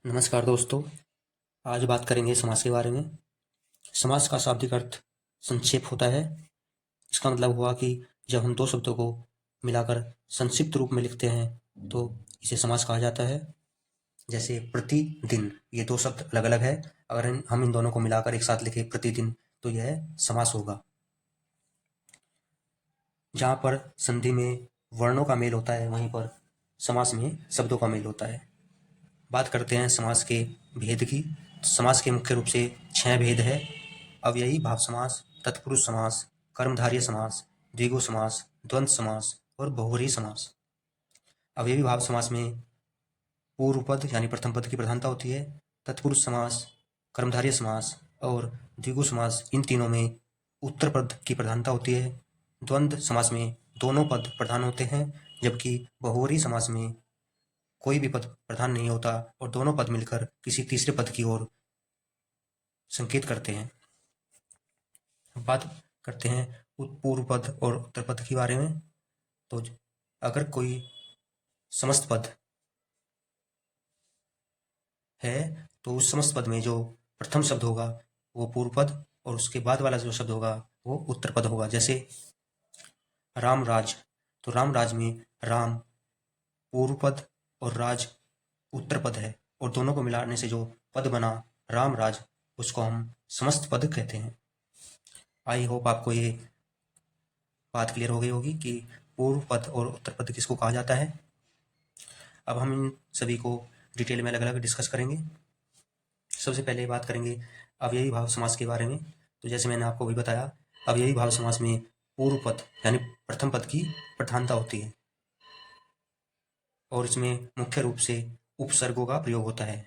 नमस्कार दोस्तों। आज बात करेंगे समास के बारे में। समास का शाब्दिक अर्थ संक्षेप होता है। इसका मतलब हुआ कि जब हम दो शब्दों को मिलाकर संक्षिप्त रूप में लिखते हैं तो इसे समास कहा जाता है। जैसे प्रतिदिन, ये दो शब्द अलग अलग है। अगर हम इन दोनों को मिलाकर एक साथ लिखें प्रतिदिन तो यह समास होगा। जहाँ पर संधि में वर्णों का मेल होता है वहीं पर समास में शब्दों का मेल होता है। बात करते हैं समास के भेद की। समास के मुख्य रूप से 6 भेद है। अव्ययी भाव समास, तत्पुरुष समास, कर्मधारय समास, द्विगु समास, द्वंद्व समास और बहुव्रीहि समास। अव्ययी भाव समास में पूर्व पद यानी प्रथम पद की प्रधानता होती है। तत्पुरुष समास, कर्मधारय समास और द्विगु समास, इन तीनों में उत्तर पद की प्रधानता होती है। द्वंद्व समास में दोनों पद प्रधान होते हैं, जबकि बहुव्रीहि समास में कोई भी पद प्रधान नहीं होता और दोनों पद मिलकर किसी तीसरे पद की ओर संकेत करते हैं। बात करते हैं पूर्व पद और उत्तर पद के बारे में। तो अगर कोई समस्त पद है तो उस समस्त पद में जो प्रथम शब्द होगा वो पूर्व पद और उसके बाद वाला जो शब्द होगा वो उत्तर पद होगा। जैसे राम राज, तो राम राज में राम पूर्व पद और राज उत्तर पद है और दोनों को मिलाने से जो पद बना राम राज, उसको हम समस्त पद कहते हैं। आई होप आपको ये बात क्लियर हो गई होगी कि पूर्व पद और उत्तर पद किसको कहा जाता है। अब हम इन सभी को डिटेल में अलग अलग डिस्कस करेंगे। सबसे पहले बात करेंगे अव्ययी भाव समास के बारे में। तो जैसे मैंने आपको भी बताया, अव्ययी भाव समास में पूर्व पद यानी प्रथम पद की प्रधानता होती है और इसमें मुख्य रूप से उपसर्गों का प्रयोग होता है।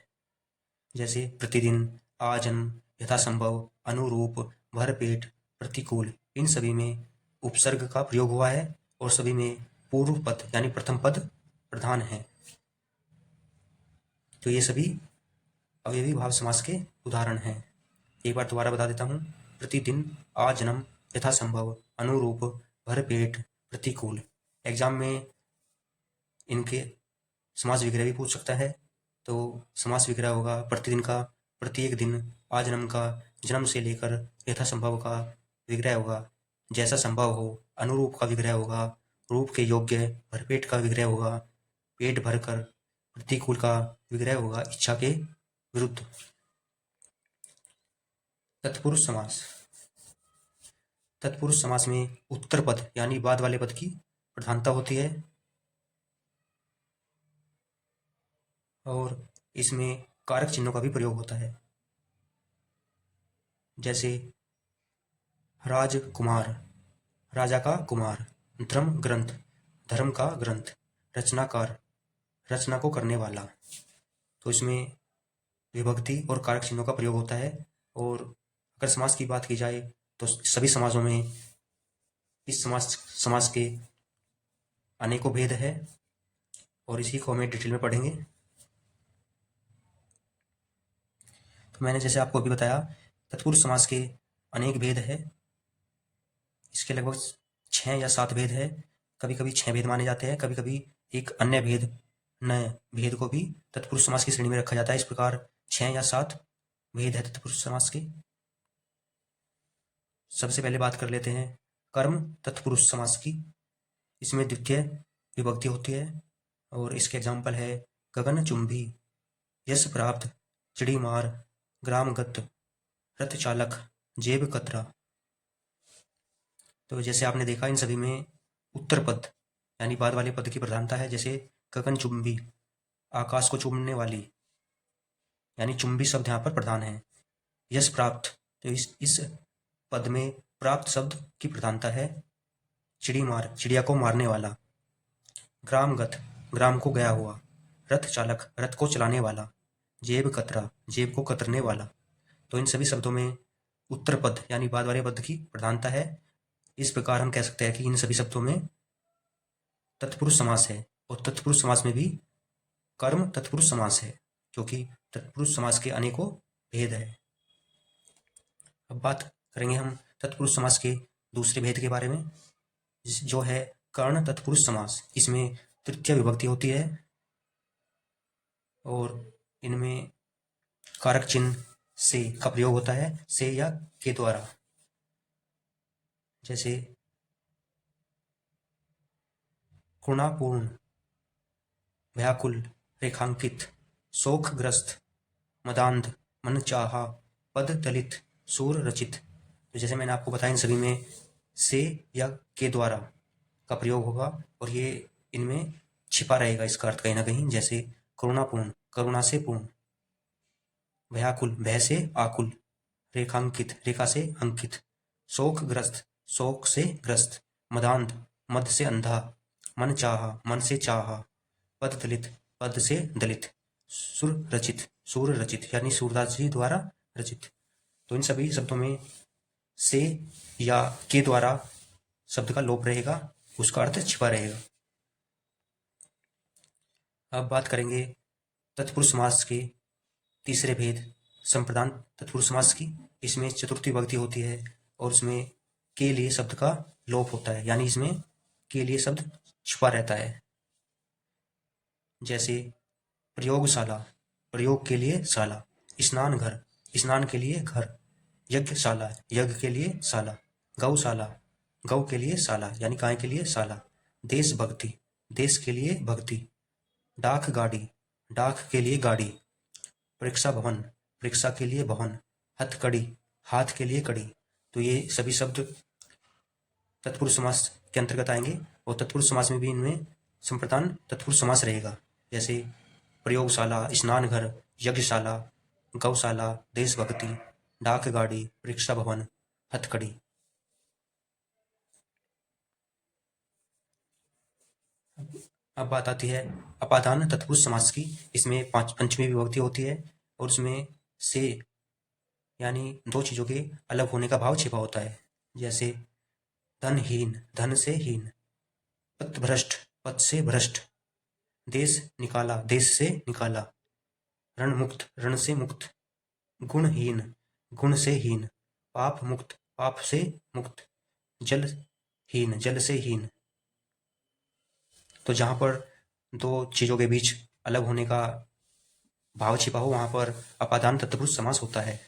जैसे प्रतिदिन, आजन्म, यथासंभव, अनुरूप, भरपेट, प्रतिकूल, इन सभी में उपसर्ग का प्रयोग हुआ है और सभी में पूर्व पद यानी प्रथम पद प्रधान है। तो ये सभी अव्ययी भाव समास के उदाहरण हैं। एक बार दोबारा बता देता हूँ। प्रतिदिन, आजन्म, यथासंभव, अनुरूप, भरपेट, प्रतिकूल। एग्जाम में इनके समास विग्रह भी पूछ सकता है। तो समास विग्रह होगा प्रतिदिन का प्रत्येक दिन, आजन्म का जन्म से लेकर यथासंभव का विग्रह होगा जैसा संभव हो, अनुरूप का विग्रह होगा रूप के योग्य, भरपेट का विग्रह होगा पेट भरकर, प्रतिकूल का विग्रह होगा इच्छा के विरुद्ध। तत्पुरुष समास। तत्पुरुष समास में उत्तर पद यानी बाद वाले पद की प्रधानता होती है और इसमें कारक चिन्हों का भी प्रयोग होता है। जैसे राजकुमार, राजा का कुमार, धर्म ग्रंथ, धर्म का ग्रंथ, रचनाकार, रचना को करने वाला। तो इसमें विभक्ति और कारक चिन्हों का प्रयोग होता है। और अगर समास की बात की जाए तो सभी समासों में इस समास के अनेकों भेद है और इसी को हमें डिटेल में पढ़ेंगे। तो मैंने जैसे आपको अभी बताया, तत्पुरुष समास के अनेक भेद है। इसके लगभग 6 या 7 भेद है। कभी कभी 6 भेद माने जाते हैं, कभी कभी एक अन्य भेद, नए भेद को भी तत्पुरुष समास की श्रेणी में रखा जाता है। इस प्रकार 6 या 7 भेद है तत्पुरुष समास के। सबसे पहले बात कर लेते हैं कर्म तत्पुरुष समास की। इसमें द्वितीय विभक्ति होती है और इसके एग्जाम्पल है गगन चुंबी, यश प्राप्त, चिड़ी मार, ग्रामगत, रथ चालक, जेब कतरा। तो जैसे आपने देखा इन सभी में उत्तर पद यानी बाद वाले पद की प्रधानता है। जैसे गगन चुंबी, आकाश को चूमने वाली, यानी चुंबी शब्द यहाँ पर प्रधान है। यश प्राप्त, तो इस पद में प्राप्त शब्द की प्रधानता है। चिड़ी मार, चिड़िया को मारने वाला। ग्रामगत, ग्राम को गया हुआ। रथ चालक, रथ को चलाने वाला। जेब कतरा, जेब को कतरने वाला। तो इन सभी शब्दों में उत्तर पद यानी बाद वाले पद की प्रधानता है। इस प्रकार हम कह सकते हैं कि इन सभी शब्दों में तत्पुरुष समास है और तत्पुरुष समास में भी कर्म तत्पुरुष समास है, क्योंकि तत्पुरुष समास के अनेकों भेद है। अब बात करेंगे हम तत्पुरुष समास के दूसरे भेद के बारे में, जो है कर्ण तत्पुरुष समास। इसमें तृतीय विभक्ति होती है और इनमें कारक चिन्ह से का प्रयोग होता है, से या के द्वारा। जैसे गुणापूर्ण, व्याकुल, रेखांकित, शोकग्रस्त, मदांध, मनचाहा, पद दलित, सूर रचित। तो जैसे मैंने आपको बताया इन सभी में से या के द्वारा का प्रयोग होगा और ये इनमें छिपा रहेगा इसका अर्थ कहीं ना कहीं। जैसे करुणापूर्ण, करुणा से पूर्ण, व्याकुल, भय से आकुल, रेखांकित, रेखा से अंकित, शोकग्रस्त, शोक से ग्रस्त, मदांध, मद से अंधा, मन चाहा, मन से चाहा, पद दलित, पद से दलित, सुर रचित, सूर रचित यानी सूरदास जी द्वारा रचित। तो इन सभी शब्दों में से या के द्वारा शब्द का लोप रहेगा, उसका अर्थ छिपा रहेगा। अब बात करेंगे तत्पुरुष समास के तीसरे भेद, संप्रदान तत्पुरुष समास की। इसमें चतुर्थी विभक्ति होती है और उसमें के लिए शब्द का लोप होता है, यानी इसमें के लिए शब्द छुपा रहता है। जैसे प्रयोगशाला, प्रयोग के लिए शाला, स्नान घर, स्नान के लिए घर, यज्ञशाला, यज्ञ के लिए शाला, गौशाला, गौ के लिए शाला यानी गाय के लिए शाला, देशभक्ति, देश के लिए भक्ति, डाक गाड़ी, डाक के लिए गाड़ी, परीक्षा भवन, परीक्षा के लिए भवन, हथकड़ी, हाथ के लिए कड़ी। तो ये सभी शब्द तत्पुरुष समास के अंतर्गत आएंगे और तत्पुरुष समास में भी इनमें संप्रदान तत्पुरुष समास रहेगा। जैसे प्रयोगशाला, स्नान घर, यज्ञशाला, गौशाला, देशभक्ति, डाक गाड़ी, परीक्षा भवन, हथकड़ी। अब बात आती है अपादान तत्पुरुष समास की। इसमें पंचमी विभक्ति होती है और उसमें से यानी दो चीजों के अलग होने का भाव छिपा होता है। जैसे धनहीन, धन से हीन, पथभ्रष्ट, पथ से भ्रष्ट, देश निकाला, देश से निकाला, रण मुक्त, रण से मुक्त, गुणहीन, गुण से हीन, पाप मुक्त, पाप से मुक्त, जल हीन, जल से हीन। तो जहां पर दो चीजों के बीच अलग होने का भाव छिपा हो वहां पर अपादान तत्पुरुष समास होता है।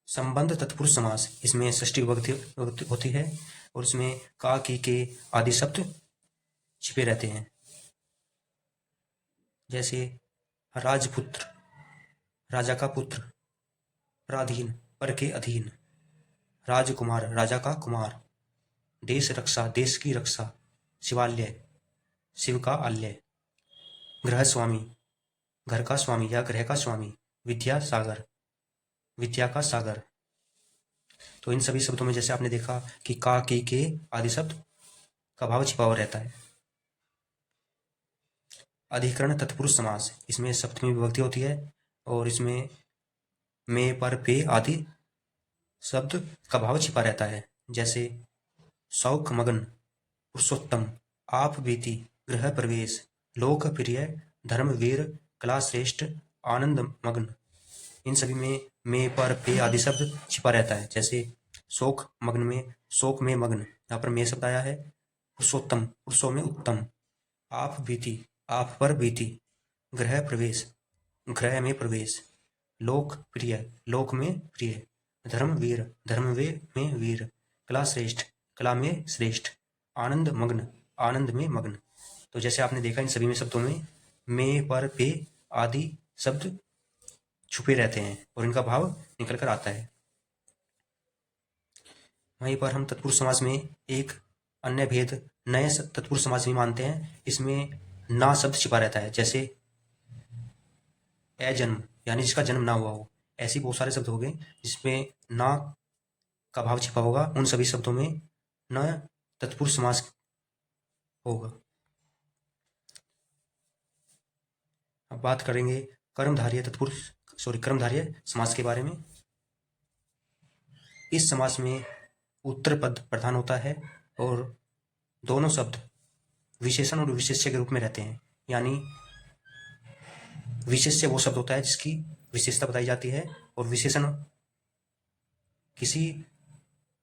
संबंध तत्पुरुष समास, इसमें षष्ठी विभक्ति होती है और इसमें का, की, के आदि शब्द छिपे रहते हैं। जैसे राजपुत्र, राजा का पुत्र, पराधीन, पर के अधीन, राजकुमार, राजा का कुमार, देश रक्षा, देश की रक्षा, शिवालय, शिव का आलय, गृह स्वामी, घर का स्वामी या ग्रह का स्वामी, विद्या सागर, विद्या का सागर। तो इन सभी शब्दों में जैसे आपने देखा कि का, की, के आदि शब्द का भाव छिपा हुआ रहता है। अधिकरण तत्पुरुष समास, इसमें सप्तमी विभक्ति होती है और इसमें में, पर, पे आदि शब्द का भाव छिपा रहता है। जैसे शौक मगन, पुरुषोत्तम, आप बीती, गृह प्रवेश, लोकप्रिय, धर्मवीर, कला श्रेष्ठ, आनंद मग्न। इन सभी में, पर, पे आदि शब्द छिपा रहता है। जैसे शोक मग्न में, शोक में मग्न, यहाँ पर में शब्द आया है। पुरुषोत्तम, पुरुषों में उत्तम, आप बीती, आप पर बीती, गृह प्रवेश, गृह में प्रवेश, लोक प्रिय, लोक में प्रिय, धर्मवीर, में वीर, कला श्रेष्ठ, कला में श्रेष्ठ, आनंद मग्न, आनंद में मग्न। तो जैसे आपने देखा इन सभी में शब्दों में, पर, पे आदि शब्द छुपे रहते हैं और इनका भाव निकल कर आता है। वहीं पर हम तत्पुरुष समास में एक अन्य भेद नए तत्पुरुष समास में मानते हैं। इसमें ना शब्द छिपा रहता है। जैसे अजन्म यानी जिसका जन्म ना हुआ हो, ऐसे बहुत सारे शब्द हो गए जिसमें ना का भाव छिपा होगा। उन सभी शब्दों में न तत्पुरुष समास होगा। अब बात करेंगे कर्मधारय समास के बारे में। इस समास में उत्तर पद प्रधान होता है और दोनों शब्द विशेषण और विशेष्य के रूप में रहते हैं। यानी विशेष्य वो शब्द होता है जिसकी विशेषता बताई जाती है और विशेषण किसी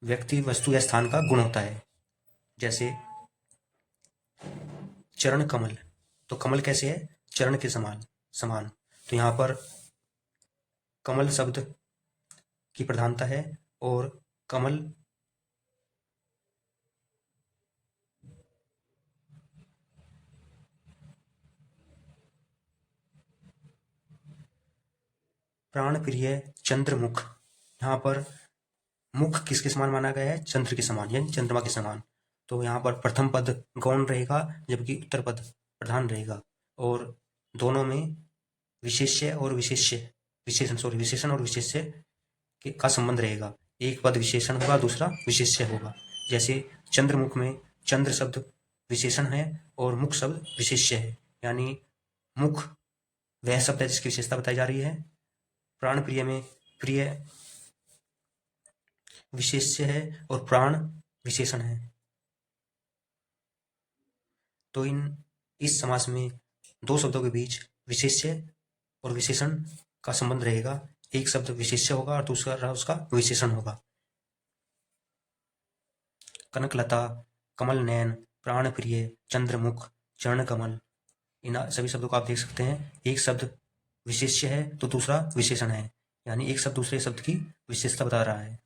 व्यक्ति, वस्तु या स्थान का गुण होता है। जैसे चरण कमल, तो कमल कैसे है? चरण के समान समान। तो यहाँ पर कमल शब्द की प्रधानता है और कमल प्राण प्रिय चंद्रमुख, यहाँ पर मुख किसके समान माना गया है? चंद्र के समान, यानी चंद्रमा के समान। तो यहाँ पर प्रथम पद गौण रहेगा जबकि उत्तर पद प्रधान रहेगा और दोनों में विशेष्य और विशेषण और विशेष्य का संबंध रहेगा। एक पद विशेषण होगा, दूसरा विशेष्य होगा। जैसे चंद्रमुख में चंद्र शब्द विशेषण है और मुख शब्द विशेष्य है, यानी मुख वह शब्द है जिसकी विशेषता बताई जा रही है। प्राण प्रिय में प्रिय विशेष्य है और प्राण विशेषण है। तो इस समास में दो शब्दों के बीच विशेष्य और विशेषण का संबंध रहेगा। एक शब्द विशेष्य होगा और दूसरा उसका विशेषण होगा। कनकलता, कमल नयन, प्राण प्रिय, चंद्रमुख, चरण कमल, इन सभी शब्दों को आप देख सकते हैं। एक शब्द विशेष्य है तो दूसरा विशेषण है, यानी एक शब्द दूसरे शब्द की विशेषता बता रहा है।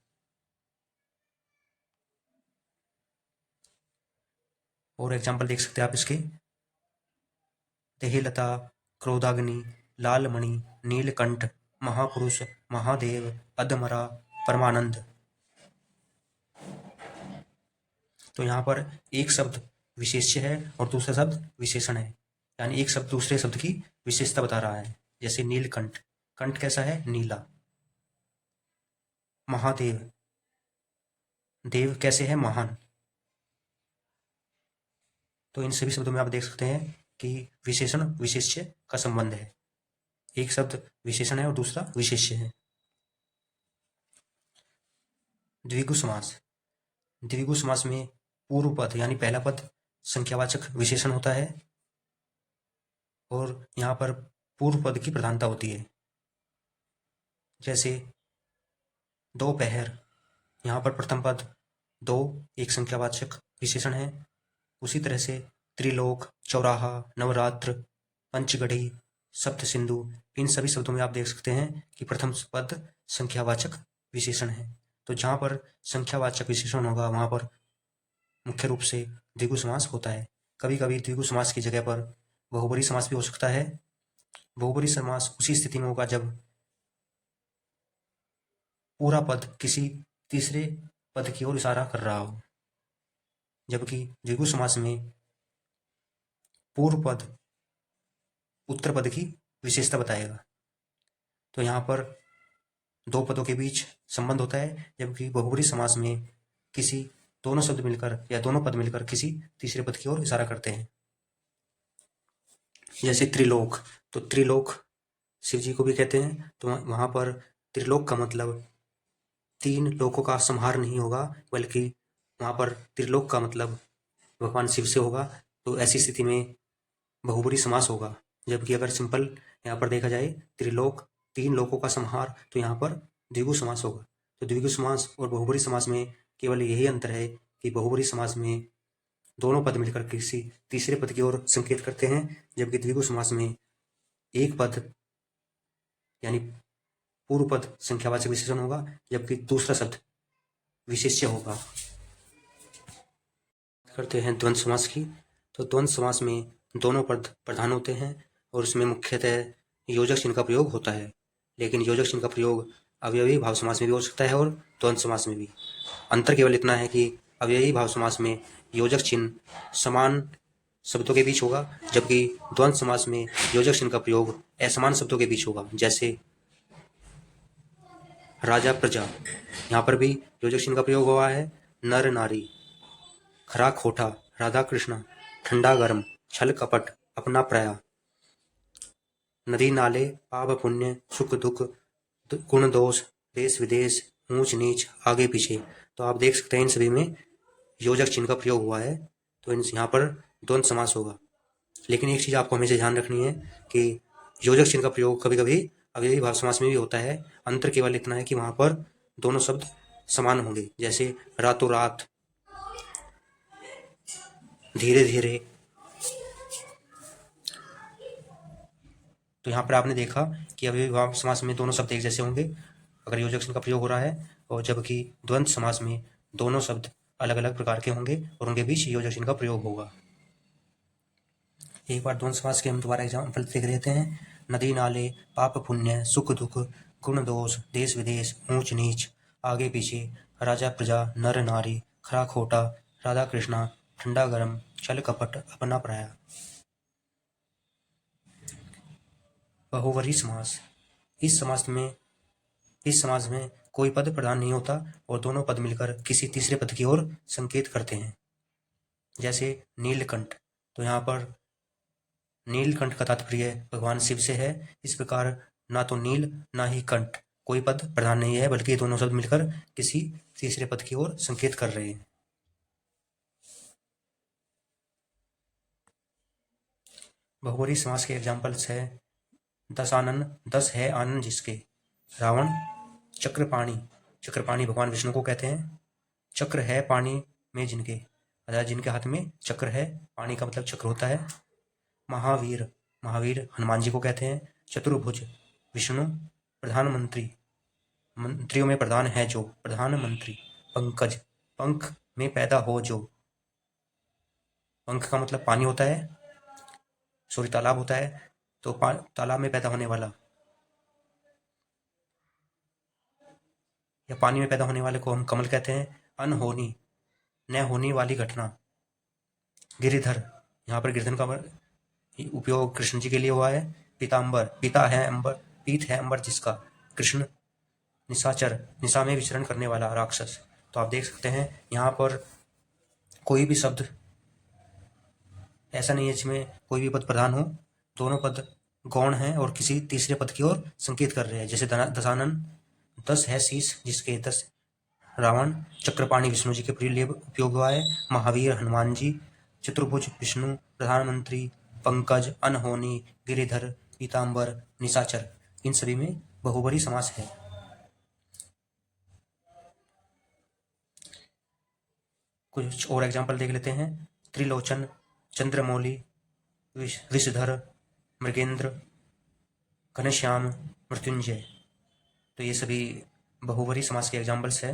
और एग्जाम्पल देख सकते हैं आप इसके। देहलता, क्रोधाग्नि, लालमणि, नीलकंठ, महापुरुष, महादेव, अधमरा, परमानंद। तो यहाँ पर एक शब्द विशेष्य है और दूसरा शब्द विशेषण है, यानी एक शब्द दूसरे शब्द की विशेषता बता रहा है। जैसे नीलकंठ, कंठ कैसा है? नीला। महादेव, देव कैसे है? महान। तो इन सभी शब्दों में आप देख सकते हैं कि विशेषण विशेष्य का संबंध है। एक शब्द विशेषण है और दूसरा विशेष्य है। द्विगु समास, द्विगु समास में पूर्व पद यानी पहला पद संख्यावाचक विशेषण होता है और यहाँ पर पूर्व पद की प्रधानता होती है। जैसे दोपहर, यहाँ पर प्रथम पद दो एक संख्यावाचक विशेषण है। उसी तरह से त्रिलोक, चौराहा, नवरात्र, पंचगढ़ी, सप्त सिंधु, इन सभी शब्दों में आप देख सकते हैं कि प्रथम पद संख्यावाचक विशेषण है। तो जहाँ पर संख्यावाचक विशेषण होगा वहाँ पर मुख्य रूप से द्विगु समास होता है। कभी कभी द्विगु समास की जगह पर बहुब्रीहि समास भी हो सकता है। बहुब्रीहि समास उसी स्थिति में होगा जब पूरा पद किसी तीसरे पद की ओर इशारा कर रहा हो, जबकि द्विगु समास में पूर्व पद उत्तर पद की विशेषता बताएगा। तो यहाँ पर दो पदों के बीच संबंध होता है, जबकि बहुब्रीहि समास में किसी दोनों शब्द मिलकर या दोनों पद मिलकर किसी तीसरे पद की ओर इशारा करते हैं। जैसे त्रिलोक, तो त्रिलोक शिव जी को भी कहते हैं, तो वहां पर त्रिलोक का मतलब तीन लोकों का संहार नहीं होगा, बल्कि वहां पर त्रिलोक का मतलब भगवान शिव से होगा। तो ऐसी स्थिति में बहुब्रीहि समास होगा। जबकि अगर सिंपल यहाँ पर देखा जाए त्रिलोक तीन लोकों का संहार, तो यहाँ पर द्विगु समास होगा। तो द्विगु समास और बहुब्रीहि समास में केवल यही अंतर है कि बहुब्रीहि समास में दोनों पद मिलकर किसी तीसरे पद की ओर संकेत करते हैं, जबकि द्विगु समास में एक पद यानी पूर्व पद संख्यावाचक विशेषण होगा जबकि दूसरा शब्द विशेष्य होगा। करते हैं द्वंद्व समास की। तो द्वंद्व समास में दोनों पद प्रधान होते हैं और इसमें मुख्यतः योजक चिन्ह का प्रयोग होता है, लेकिन योजक चिन्ह का प्रयोग अवयवी भाव समास में भी हो सकता है और द्वंद्व समास में भी। अंतर केवल इतना है कि अवयवी भाव समास में योजक चिन्ह समान शब्दों के बीच होगा, जबकि द्वंद्व समास में योजक चिन्ह का प्रयोग असमान शब्दों के बीच होगा। जैसे राजा प्रजा, यहाँ पर भी योजक चिन्ह का प्रयोग हुआ है। नर नारी, खरा खोटा, राधा कृष्ण, ठंडा गर्म, छल कपट, अपना पराया, नदी नाले, पाप पुण्य, सुख दुख, गुण दोष, देश विदेश, ऊंच नीच, आगे पीछे। तो आप देख सकते हैं इन सभी में योजक चिन्ह का प्रयोग हुआ है, तो यहाँ पर द्वंद्व समास होगा। लेकिन एक चीज आपको हमेशा ध्यान रखनी है कि योजक चिन्ह का प्रयोग कभी कभी अवयवी भाव समास में भी होता है। अंतर केवल इतना है कि वहां पर दोनों शब्द समान होंगे। जैसे रातों रात, धीरे धीरे, तो यहाँ पर आपने देखा कि अव्ययीभाव समास में दोनों शब्द एक जैसे होंगे अगर योजक चिन्ह का प्रयोग हो रहा है, और जबकि द्वंद्व समास में दोनों शब्द अलग अलग प्रकार के होंगे और उनके बीच योजक चिन्ह का प्रयोग होगा। एक बार द्वंद्व समास के हम दोबारा एग्जाम्पल देख लेते हैं। नदी नाले, पाप पुण्य, सुख दुख, गुण दोष, देश विदेश, ऊंच नीच, आगे पीछे, राजा प्रजा, नर नारी, खरा खोटा, राधा कृष्णा, ठंडा गरम, छल कपट, अपना पराया। बहुवरी समास। इस समास में कोई पद प्रधान नहीं होता और दोनों पद मिलकर किसी तीसरे पद की ओर संकेत करते हैं। जैसे नीलकंठ, तो यहाँ पर नीलकंठ का तात्पर्य भगवान शिव से है। इस प्रकार ना तो नील ना ही कंठ कोई पद प्रधान नहीं है, बल्कि दोनों शब्द मिलकर किसी तीसरे पद की ओर संकेत कर रहे हैं। बहुवरी समास के एग्जाम्पल्स है दशानन, 10 है आनंद जिसके। रावण, चक्रपाणी भगवान विष्णु को कहते हैं। चक्र है पानी में जिनके, अर्थात जिनके हाथ में चक्र है, पानी का मतलब चक्र होता है। महावीर हनुमान जी को कहते हैं। चतुर्भुज विष्णु। प्रधानमंत्री, मंत्रियों में प्रधान है जो, प्रधानमंत्री। पंकज, पंख में पैदा हो जो, पंख का मतलब पानी होता है, सॉरी तालाब होता है, तो तालाब में पैदा होने वाला या पानी में पैदा होने वाले को हम कमल कहते हैं। अनहोनी, न होने वाली घटना। गिरिधर, यहाँ पर गिरधन का उपयोग कृष्ण जी के लिए हुआ है। पीताम्बर, पिता है अंबर, पीत है अंबर जिसका, कृष्ण। निशाचर, निशा में विचरण करने वाला राक्षस। तो आप देख सकते हैं यहाँ पर कोई भी शब्द ऐसा नहीं है जिसमें कोई भी पद प्रधान हो, दोनों पद गौण हैं और किसी तीसरे पद की ओर संकेत कर रहे हैं। जैसे दशानन, 10 है शीश जिसके, 10 रावण। चक्रपाणी विष्णु जी के लिए उपयोग हुआ है। महावीर हनुमान जी। चतुर्भुज विष्णु। प्रधानमंत्री, पंकज, अनहोनी, गिरिधर, पीताम्बर, निशाचर, इन सभी में बहुवरी समास है। कुछ और एग्जाम्पल देख लेते हैं। त्रिलोचन, चंद्रमौली, विषधर, मृगेंद्र, घनश्याम, मृत्युंजय। तो ये सभी बहुवरी समास के एग्जाम्पल्स है।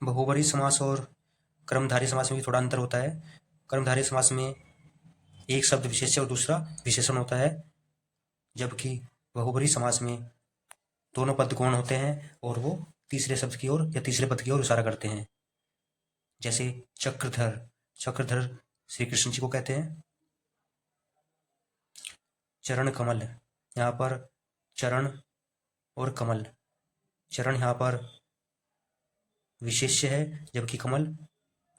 बहुवरी समास और कर्मधारय समास में भी थोड़ा अंतर होता है। कर्मधारय समास में एक शब्द विशेष्य और दूसरा विशेषण होता है, जबकि बहुवरी समास में दोनों पद गौण होते हैं और वो तीसरे शब्द की ओर या तीसरे पद की ओर इशारा करते हैं। जैसे चक्रधर, चक्रधर श्री कृष्ण जी को कहते हैं। चरण कमल, यहाँ पर चरण और कमल, चरण यहाँ पर विशेष्य है जबकि कमल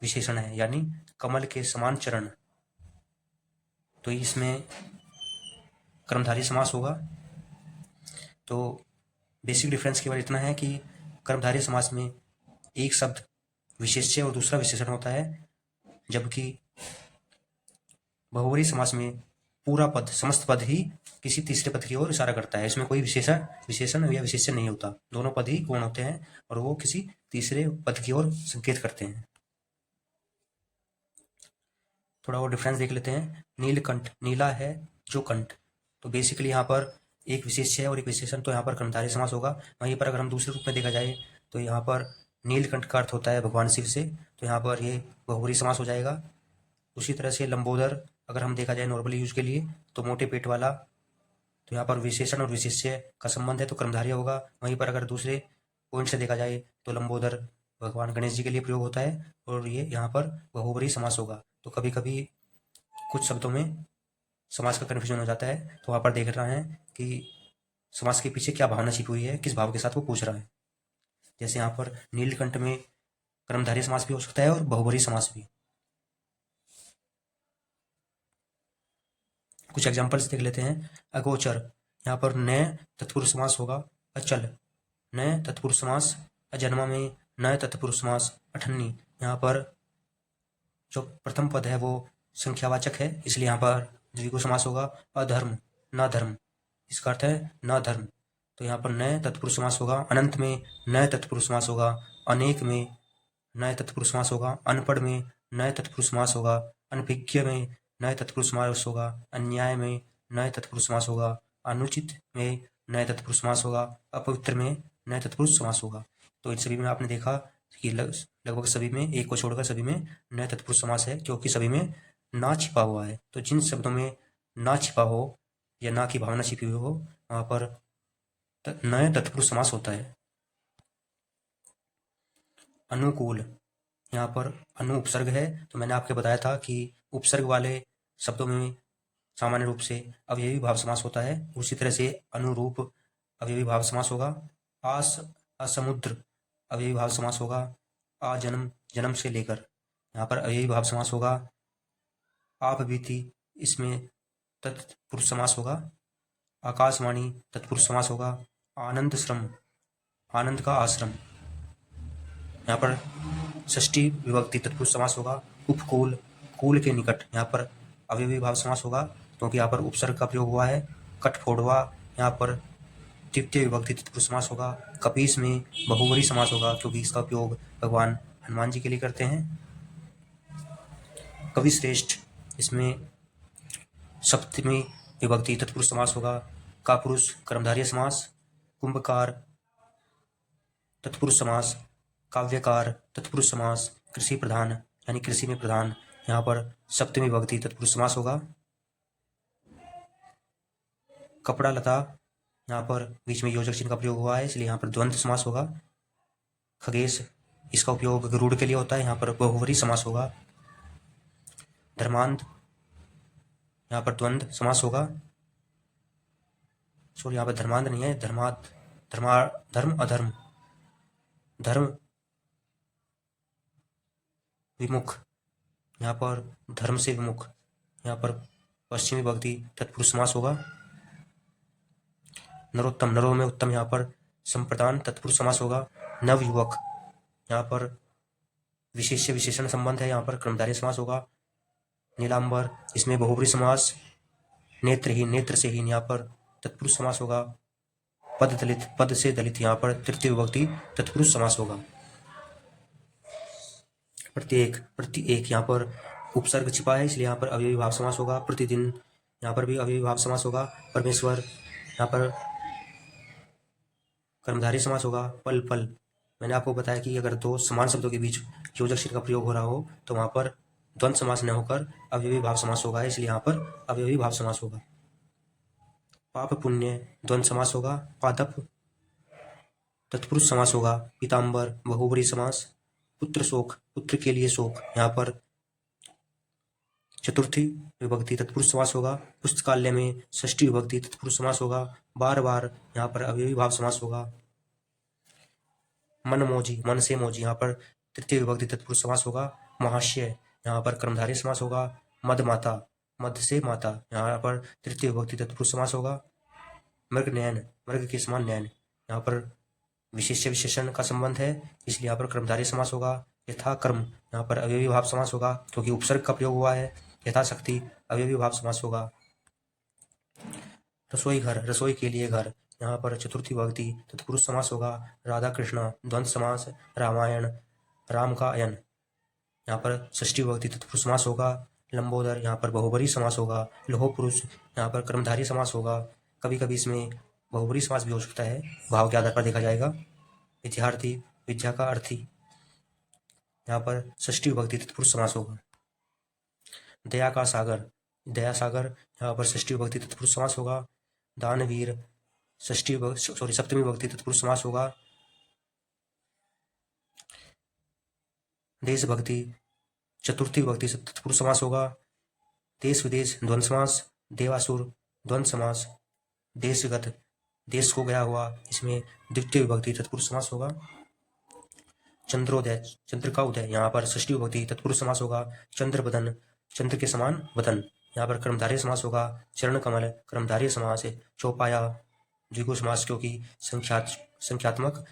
विशेषण है, यानी कमल के समान चरण। तो इसमें कर्मधारय समास होगा। तो बेसिक डिफरेंस केवल इतना है कि कर्मधारय समास में एक शब्द विशेष्य और दूसरा विशेषण होता है, जबकि बहुवरी समास में पूरा पद, समस्त पद ही किसी तीसरे पद की ओर इशारा करता है। इसमें कोई विशेषण या विशेष्य नहीं होता, दोनों पद ही गौण होते हैं और वो किसी तीसरे पद की ओर संकेत करते हैं। थोड़ा और डिफरेंस देख लेते हैं। नीलकंठ, नीला है जो कंठ, तो बेसिकली यहाँ पर एक विशेष्य है और एक विशेषण, तो यहाँ पर कर्मधारय समास होगा। वहीं पर अगर हम दूसरे रूप में देखा जाए तो यहाँ पर नीलकंठ का अर्थ होता है भगवान शिव से, तो यहाँ पर ये बहुवरी समास हो जाएगा। उसी तरह से लंबोदर अगर हम देखा जाए नॉर्मली यूज के लिए तो मोटे पेट वाला, तो यहाँ पर विशेषण और विशेष्य का संबंध है तो कर्मधारय होगा। वहीं पर अगर दूसरे पॉइंट से देखा जाए तो लंबोदर भगवान गणेश जी के लिए प्रयोग होता है और ये यहाँ पर बहुवरी समास होगा। तो कभी कभी कुछ शब्दों में समास का कन्फ्यूजन हो जाता है, तो वहाँ पर देख रहे हैं कि समास के पीछे क्या भावना छिपी हुई है, किस भाव के साथ वो पूछ रहा है। जैसे यहाँ पर नीलकंठ में कर्मधारय समास भी हो सकता है और बहुवरी समास भी। कुछ एग्जाम्पल्स देख लेते हैं। अगोचर, यहाँ पर न तत्पुरुष समास होगा। अचल, न तत्पुरुष समास। अजन्मा में न तत्पुरुष समास। अठन्नी, यहाँ पर जो प्रथम पद है वो संख्यावाचक है, इसलिए यहाँ पर द्विगु समास होगा। अधर्म, न धर्म, इसका अर्थ है न धर्म, तो यहाँ पर न तत्पुरुष समास होगा। अनंत में न तत्पुरुष समास होगा। अनेक में न तत्पुरुष समास होगा। अनपढ़ में न तत्पुरुष समास होगा। अनभिज्ञ में नए तत्पुरुष समास होगा, अन्याय में नए तत्पुरुष समास होगा, अनुचित में नए तत्पुरुष समास होगा, अपवित्र में नए तत्पुरुष समास होगा। तो इन सभी में आपने देखा कि लगभग सभी में, एक को छोड़कर सभी में नए तत्पुरुष समास है, क्योंकि सभी में ना छिपा हुआ है। तो जिन शब्दों में ना छिपा हो या ना की भावना छिपी हुई हो, वहां पर नए तत्पुरुष समास होता है। अनुकूल, यहाँ पर अनु उपसर्ग है, तो मैंने आपको बताया था कि उपसर्ग वाले शब्दों में सामान्य रूप से अवयवी भाव समास होता है। उसी तरह से अनुरूप अवयवी भाव समास होगा। असमुद्र अवयवी भाव समास होगा। जन्म, जन्म से लेकर, यहाँ पर अवयवी भाव समास होगा। आप बीती, इसमें तत्पुरुष समास होगा। आकाशवाणी तत्पुरुष समास होगा। आनंद श्रम, आनंद का आश्रम, यहाँ पर षष्ठी विभक्ति तत्पुरुष समास होगा। उपकूल, कूल के निकट, यहाँ पर अवयवी भाव समास होगा, क्योंकि यहाँ पर उपसर्ग का प्रयोग हुआ है। कठफोड़वा, यहाँ पर तृतीय विभक्ति तत्पुरुष समास होगा। कपीस में बहुवरी समास होगा, क्योंकि इसका उपयोग भगवान हनुमान जी के लिए करते हैं। कवि श्रेष्ठ, इसमें सप्तमी विभक्ति तत्पुरुष समास होगा। कापुरुष कर्मधारय समास। कुंभकार तत्पुरुष समास। काव्यकार तत्पुरुष समास। कृषि प्रधान, यानी कृषि में प्रधान, यहाँ पर सप्तमी विभक्ति तत्पुरुष समास होगा। कपड़ा लता, यहाँ पर बीच में योजक चिन्ह का प्रयोग हुआ है, इसलिए यहाँ पर द्वंद्व समास होगा। खगेश, इसका उपयोग गरुड़ के लिए होता है, यहाँ पर बहुवरी समास होगा। धर्मांध, यहाँ पर द्वंद्व समास होगा। सॉरी, यहाँ पर धर्मांध नहीं है, धर्मात, धर्म अधर्म, धर्म विमुख, यहाँ पर धर्म से विमुख, यहाँ पर पश्चिमी विभक्ति तत्पुरुष समास होगा। नरोत्तम, नरो में उत्तम, यहाँ पर संप्रदान तत्पुरुष समास होगा। नवयुवक, यहाँ पर विशेष्य विशेषण संबंध है, यहाँ पर कर्मधारय समास होगा। नीलांबर, इसमें बहुब्री समास। नेत्रहीन, नेत्र से हीन, यहाँ पर तत्पुरुष समास होगा। पद दलित, पद से दलित, यहाँ पर तृतीय विभक्ति तत्पुरुष समास होगा। प्रत्येक, प्रत्येक, यहाँ पर उपसर्ग छिपा है, इसलिए यहाँ पर अवयवी भाव समास होगा। प्रतिदिन, यहाँ पर भी अवयवी भाव समास होगा। परमेश्वर, यहाँ पर कर्मधारय समास होगा। पल पल, मैंने आपको बताया कि अगर दो समान शब्दों के बीच योजक चिन्ह का प्रयोग हो रहा हो तो वहां पर द्वंद्व समास न होकर अवयवी भाव समास होगा, इसलिए यहाँ पर अवयवी भाव समास होगा। पाप पुण्य, द्वंद्व समास होगा। पादप तत्पुरुष समास होगा। पीताम्बर, बहुब्री समास। पुत्र शोक, पुत्र के लिए शोक, यहाँ पर चतुर्थी विभक्ति तत्पुरुष समास होगा। पुस्तकालय में षष्ठी विभक्ति तत्पुरुष समास होगा। बार बार, यहाँ पर अवयवी भाव समास होगा। मनमोजी, मन से मोजी, यहाँ पर तृतीय विभक्ति तत्पुरुष समास होगा। महाशय, यहाँ पर कर्मधारय समास होगा। मदमाता, मध्य से माता, यहाँ पर तृतीय विभक्ति तत्पुरुष समास होगा। मृग नयन, मृग के समान नयन, यहाँ पर विशेष्य विशेषण का संबंध है, इसलिए यहाँ पर कर्मधारय समास होगा। यथाक्रम, यहाँ पर अवयवी भाव समास होगा, क्योंकि उपसर्ग का प्रयोग हुआ है। यथाशक्ति, अवयवी भाव समास होगा। रसोई घर, रसोई के लिए घर, यहाँ पर चतुर्थी विभक्ति तत्पुरुष समास होगा। राधा कृष्ण, द्वंद्व समास। रामायण, राम का अयन, यहाँ पर षष्ठी विभक्ति तत्पुरुष समास होगा। लंबोदर, यहाँ पर बहुब्री समास होगा। लोह पुरुष, यहाँ पर कर्मधारय समास होगा। कभी कभी इसमें बहुब्री समास भी हो सकता है, भाव के आधार पर देखा जाएगा। विद्यार्थी, विद्या का अर्थी, यहाँ पर षष्ठी विभक्ति तत्पुरुष समास होगा। दया का सागर, दया सागर, यहाँ पर षष्ठी विभक्ति तत्पुरुष समास होगा। दानवीर, सप्तमी विभक्ति तत्पुरुष समास होगा। देशभक्ति, चतुर्थी विभक्ति तत्पुरुष समास होगा। देश विदेश, द्वंद्व समास। देवासुर, द्वंद्व समास। देशगत, देश को गया हुआ, इसमें द्वितीय विभक्ति तत्पुरुष समास होगा। चंद्रोदय, चंद्र का उदय, यहाँ पर षष्ठी विभक्ति तत्पुरुष समास होगा। चंद्र बदन, चंद्र के समान बदन, यहाँ पर कर्मधारय समास होगा। चरण कमल, कर्मधारय समास है। चौपाया, द्विगु समास, क्योंकि संख्यात्मक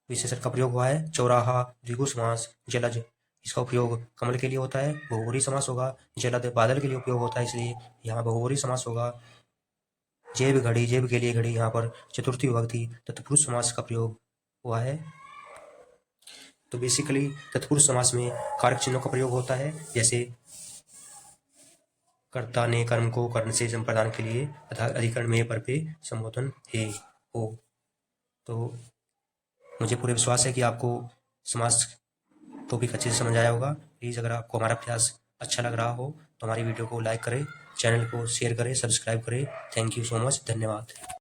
विशेषण का प्रयोग हुआ है। चौराहा, द्विगु समास। जलज, इसका उपयोग कमल के लिए होता है, बहुब्री समास होगा। जलद, बादल के लिए उपयोग होता है, इसलिए यहाँ बहुब्री समास होगा। जेब घड़ी, जेब के लिए घड़ी, यहाँ पर चतुर्थी विभक्ति तत्पुरुष समास का प्रयोग हुआ है। तो बेसिकली तत्पुरुष समास में कारक चिन्हों का प्रयोग होता है, जैसे कर्ता ने कर्म को कर्ण से संप्रदान के लिए तथा अधिकरण में पर पे संबोधन हे हो। तो मुझे पूरे विश्वास है कि आपको समास टॉपिक अच्छे से समझ आया होगा। प्लीज़ अगर आपको हमारा अभ्यास अच्छा लग रहा हो तो हमारी वीडियो को लाइक करें, चैनल को शेयर करें, सब्सक्राइब करें। थैंक यू सो मच, धन्यवाद।